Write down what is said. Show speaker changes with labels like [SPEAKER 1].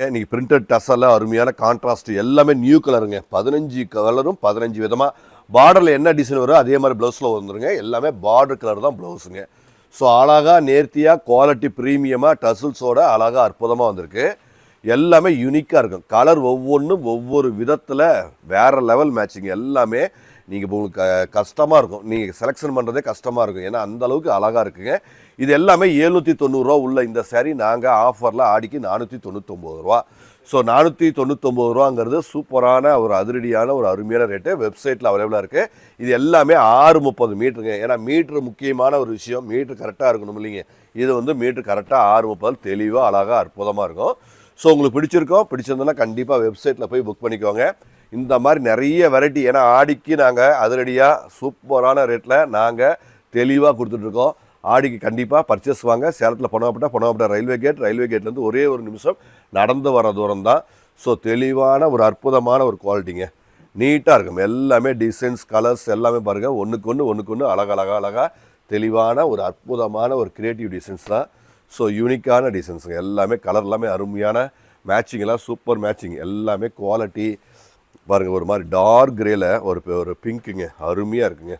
[SPEAKER 1] இன்றைக்கி பிரிண்டட் டசலில் அருமையான கான்ட்ராஸ்ட் எல்லாமே நியூ கலருங்க. 15 கலரும் 15 விதமாக பார்டரில் என்ன டிசைன் வரும் அதே மாதிரி ப்ளவுஸில் வந்துருங்க. எல்லாமே பார்டர் கலர் தான் ப்ளவுஸுங்க. ஸோ அழகாக நேர்த்தியாக குவாலிட்டி ப்ரீமியமாக டசில்ஸோட அழகாக அற்புதமாக வந்திருக்கு. எல்லாமே யூனிக்காக இருக்கும். கலர் ஒவ்வொன்றும் ஒவ்வொரு விதத்தில் வேறு லெவல் மேட்சிங். எல்லாமே நீங்கள் உங்களுக்கு கஷ்டமாக இருக்கும், நீங்கள் செலெக்ஷன் பண்ணுறதே கஷ்டமாக இருக்கும். ஏன்னா அந்தளவுக்கு அழகாக இருக்குங்க. இது எல்லாமே 790 உள்ள இந்த சாரீ நாங்கள் ஆஃபரில் ஆடிக்கு 499 ஸோ 499 சூப்பரான ஒரு அதிரடியான ஒரு அருமையான ரேட்டு. வெப்சைட்டில் அவைலபிளாக இருக்குது. இது எல்லாமே 630 மீட்டருங்க. ஏன்னா மீட்ரு முக்கியமான ஒரு விஷயம். மீட்ரு கரெக்டாக இருக்கணும் இல்லைங்க. இது மீட்ரு கரெக்டாக 630 தெளிவாக அழகாக அற்புதமாக இருக்கும். ஸோ உங்களுக்கு பிடிச்சிருந்தோன்னா கண்டிப்பாக வெப்சைட்டில் போய் புக் பண்ணிக்கோங்க. இந்த மாதிரி நிறைய வெரைட்டி, ஏன்னா ஆடிக்கு நாங்கள் அதிரடியாக சூப்பரான ரேட்டில் நாங்கள் தெளிவாக கொடுத்துட்ருக்கோம். ஆடிக்கு கண்டிப்பாக பர்ச்சேஸ் வாங்க. சேலத்தில் பொனவாப்பட்டா ரயில்வே கேட்லேருந்து ஒரே ஒரு நிமிஷம் நடந்து வர தூரம் தான். ஸோ தெளிவான ஒரு அற்புதமான ஒரு குவாலிட்டிங்க. நீட்டாக இருக்கும். எல்லாமே டிசைன்ஸ் கலர்ஸ் எல்லாமே பாருங்கள். ஒன்றுக்கு ஒன்று அழகாக தெளிவான ஒரு அற்புதமான ஒரு க்ரியேட்டிவ் டிசைன்ஸ் தான். ஸோ யூனிக்கான டிசைன்ஸுங்க. எல்லாமே கலர் எல்லாமே அருமையான மேட்சிங், எல்லாம் சூப்பர் மேட்சிங். எல்லாமே குவாலிட்டி பாருங்கள். ஒரு மாதிரி டார்க் கிரேல ஒரு பிங்க்குங்க, அருமையாக இருக்குங்க.